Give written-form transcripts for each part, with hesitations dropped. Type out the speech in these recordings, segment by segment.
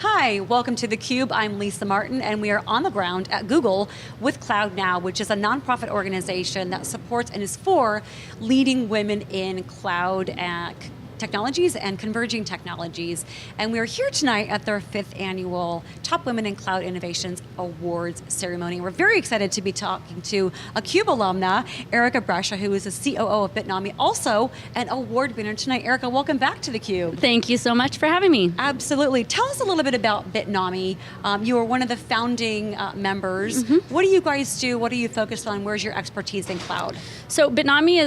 Hi, welcome to theCUBE. I'm Lisa Martin, and we are on the ground at Google with CloudNOW, which is a nonprofit organization that supports and is for leading women in cloud technologies and converging technologies. And we're here tonight at their 5th annual Top Women in Cloud Innovations Awards ceremony. We're very excited to be talking to a CUBE alumna, Erica Brescia, who is the COO of Bitnami, also an award winner tonight. Erica, welcome back to theCUBE. Thank you so much for having me. Absolutely. Tell us a little bit about Bitnami. You are one of the founding members. What do you guys do? What are you focused on? Where's your expertise in cloud? So Bitnami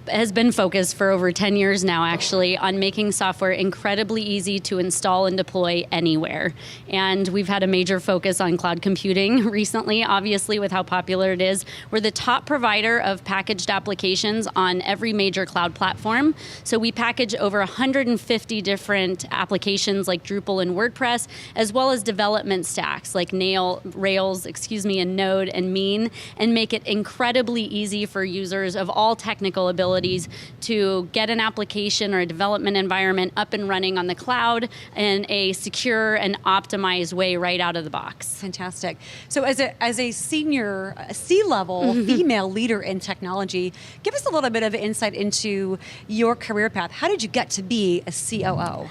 has been focused for over 10 years now, actually, on making software incredibly easy to install and deploy anywhere. And we've had a major focus on cloud computing recently, obviously, with how popular it is. We're the top provider of packaged applications on every major cloud platform. So we package over 150 different applications like Drupal and WordPress, as well as development stacks like Rails, and Node and Mean, and make it incredibly easy for users of all technical abilities to get an application or a development environment up and running on the cloud in a secure and optimized way right out of the box. Fantastic. So as a senior C-level female leader in technology, give us a little bit of insight into your career path. How did you get to be a COO?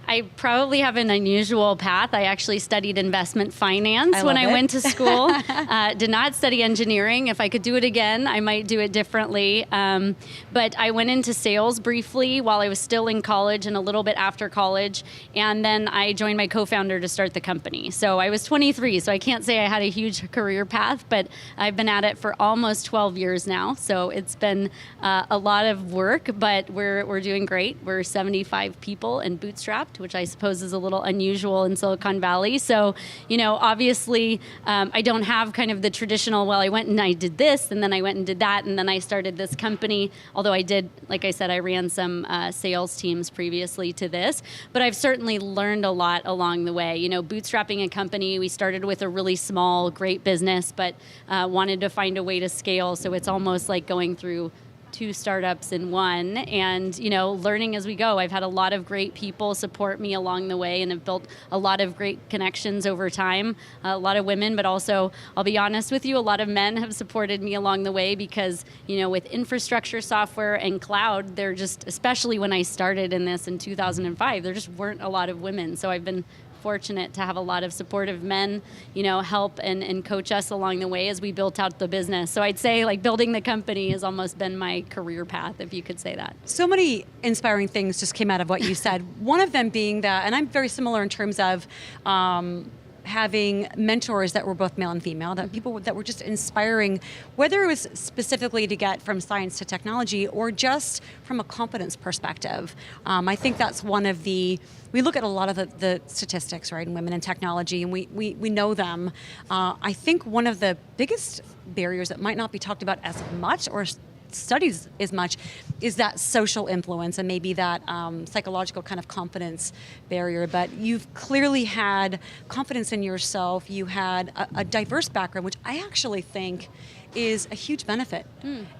I probably have an unusual path. I actually studied investment finance when I went to school. Did not study engineering. If I could do it again, I might do it differently. But I went into sales briefly while I was still in college and a little bit after college. And then I joined my co-founder to start the company. So I was 23, so I can't say I had a huge career path, but I've been at it for almost 12 years now. So it's been a lot of work, but we're doing great. We're 75 people and bootstrapped, which I suppose is a little unusual in Silicon Valley. So, obviously, I don't have kind of the traditional, well, I went and I did this, and then I went and did that, and then I started this company. Although I did, like I said, I ran some sales teams previously to this, but I've certainly learned a lot along the way. Bootstrapping a company, we started with a really small, great business, but wanted to find a way to scale. So it's almost like going through 2 startups in one, and learning as we go. I've had a lot of great people support me along the way, and have built a lot of great connections over time. A lot of women, but also, I'll be honest with you, a lot of men have supported me along the way because, with infrastructure software and cloud, they're just, especially when I started in this in 2005, there just weren't a lot of women. So I've been fortunate to have a lot of supportive men, help and coach us along the way as we built out the business. So I'd say like building the company has almost been my career path, if you could say that. So many inspiring things just came out of what you said. One of them being that, and I'm very similar in terms of having mentors that were both male and female, that people that were just inspiring, whether it was specifically to get from science to technology or just from a competence perspective. I think that's one of we look at a lot of the statistics, right, in women in technology, and we know them. I think one of the biggest barriers that might not be talked about as much or studies as much is that social influence and maybe that psychological kind of confidence barrier. But you've clearly had confidence in yourself. You had a diverse background, which I actually think is a huge benefit.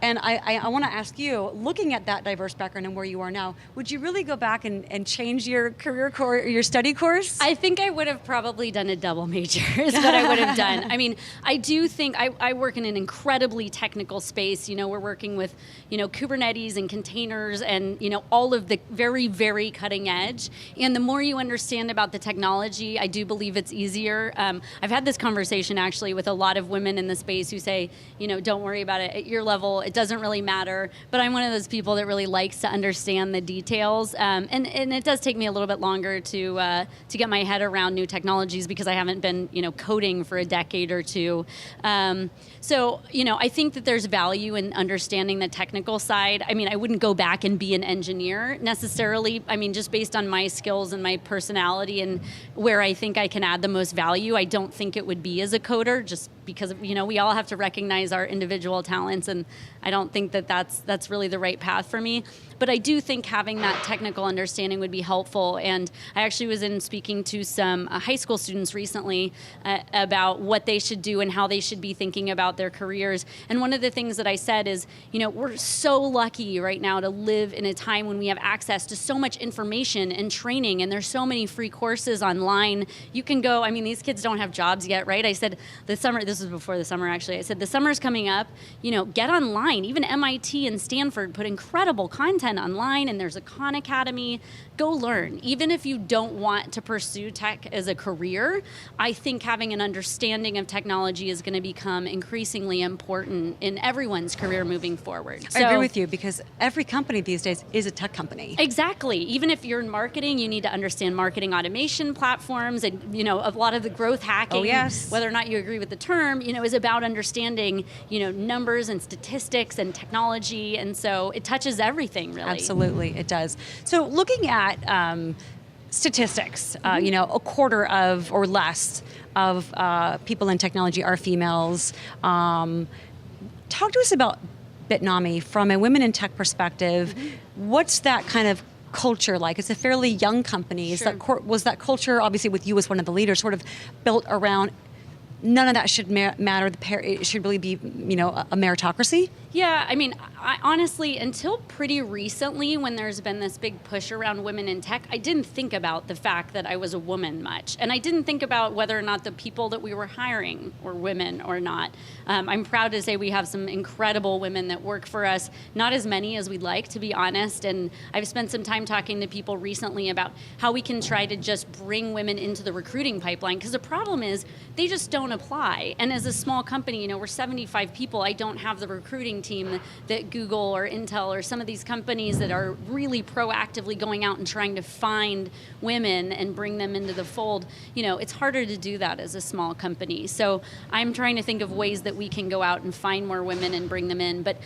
And I want to ask you, looking at that diverse background and where you are now, would you really go back and change your career course, your study course? I think I would have probably done a double major is what I would have done. I mean, I do think I work in an incredibly technical space. We're working with, Kubernetes and containers and, all of the very, very cutting edge. And the more you understand about the technology, I do believe it's easier. I've had this conversation actually with a lot of women in the space who say, don't worry about it at your level. It doesn't really matter. But I'm one of those people that really likes to understand the details. And it does take me a little bit longer to get my head around new technologies because I haven't been, coding for a decade or two. So, I think that there's value in understanding the technical side. I mean, I wouldn't go back and be an engineer necessarily. I mean, just based on my skills and my personality and where I think I can add the most value, I don't think it would be as a coder, just because, we all have to recognize maximize our individual talents. And I don't think that that's really the right path for me. But I do think having that technical understanding would be helpful. And I actually was in speaking to some high school students recently about what they should do and how they should be thinking about their careers. And one of the things that I said is, we're so lucky right now to live in a time when we have access to so much information and training, and there's so many free courses online. You can go, these kids don't have jobs yet, right? I said this was before the summer actually, I said the summer's coming up, get online. Even MIT and Stanford put incredible content online, and there's a Khan Academy. Go learn. Even if you don't want to pursue tech as a career, I think having an understanding of technology is going to become increasingly important in everyone's career moving forward. I agree with you, because every company these days is a tech company. Exactly. Even if you're in marketing, you need to understand marketing automation platforms, and a lot of the growth hacking, whether or not you agree with the term, is about understanding, numbers and statistics and technology, and so it touches everything, really. Absolutely, it does. So looking at statistics, a quarter of or less of people in technology are females. Talk to us about Bitnami from a women in tech perspective. What's that kind of culture like? It's a fairly young company. Sure. Was that culture, obviously with you as one of the leaders, sort of built around none of that should matter? It should really be, a meritocracy? Yeah, I honestly, until pretty recently, when there's been this big push around women in tech, I didn't think about the fact that I was a woman much. And I didn't think about whether or not the people that we were hiring were women or not. I'm proud to say we have some incredible women that work for us, not as many as we'd like, to be honest. And I've spent some time talking to people recently about how we can try to just bring women into the recruiting pipeline, because the problem is they just don't apply. And as a small company, we're 75 people. I don't have the recruiting team that Google or Intel or some of these companies that are really proactively going out and trying to find women and bring them into the fold. It's harder to do that as a small company. So I'm trying to think of ways that we can go out and find more women and bring them in. But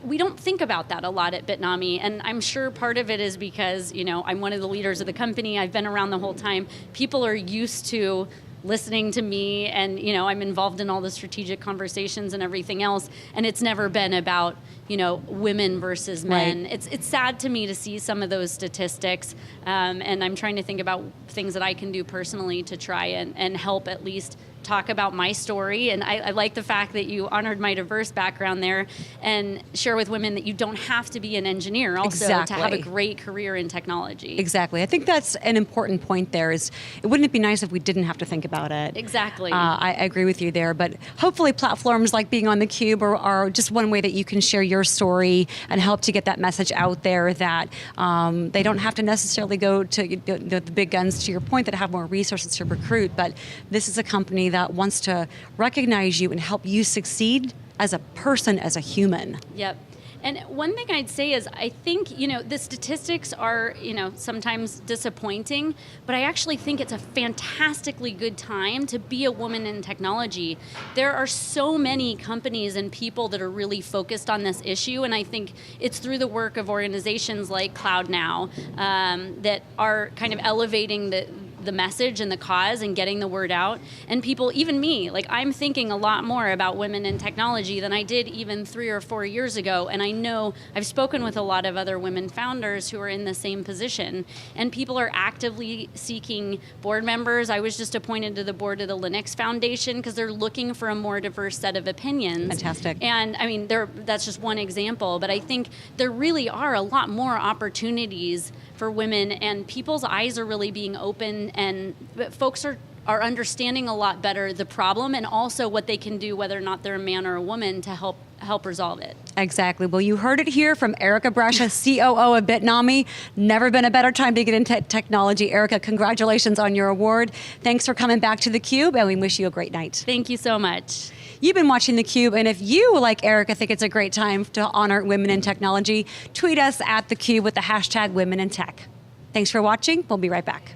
we don't think about that a lot at Bitnami. And I'm sure part of it is because, I'm one of the leaders of the company. I've been around the whole time. People are used to listening to me, and I'm involved in all the strategic conversations and everything else, and it's never been about women versus men. Right. It's sad to me to see some of those statistics, and I'm trying to think about things that I can do personally to try and help at least talk about my story. And I like the fact that you honored my diverse background there and share with women that you don't have to be an engineer also to have a great career in technology. Exactly. I think that's an important point there. Wouldn't it be nice if we didn't have to think about it? Exactly. I agree with you there. But hopefully platforms like being on theCUBE are just one way that you can share your story and help to get that message out there that they don't have to necessarily go to the big guns, to your point, that have more resources to recruit. But this is a company that wants to recognize you and help you succeed as a person, as a human. Yep. And one thing I'd say is I think, the statistics are, sometimes disappointing, but I actually think it's a fantastically good time to be a woman in technology. There are so many companies and people that are really focused on this issue, and I think it's through the work of organizations like CloudNOW that are kind of elevating the message and the cause and getting the word out. And people, even me, I'm thinking a lot more about women in technology than I did even 3 or 4 years ago. And I know I've spoken with a lot of other women founders who are in the same position. And people are actively seeking board members. I was just appointed to the board of the Linux Foundation because they're looking for a more diverse set of opinions. Fantastic. And that's just one example, but I think there really are a lot more opportunities for women, and people's eyes are really being open, and folks are understanding a lot better the problem and also what they can do, whether or not they're a man or a woman, to help resolve it. Exactly. Well, you heard it here from Erica Brescia, COO of Bitnami. Never been a better time to get into technology. Erica, congratulations on your award. Thanks for coming back to theCUBE, and we wish you a great night. Thank you so much. You've been watching theCUBE, and if you, like Erica, think it's a great time to honor women in technology, tweet us at theCUBE with the hashtag Women in Tech. Thanks for watching. We'll be right back.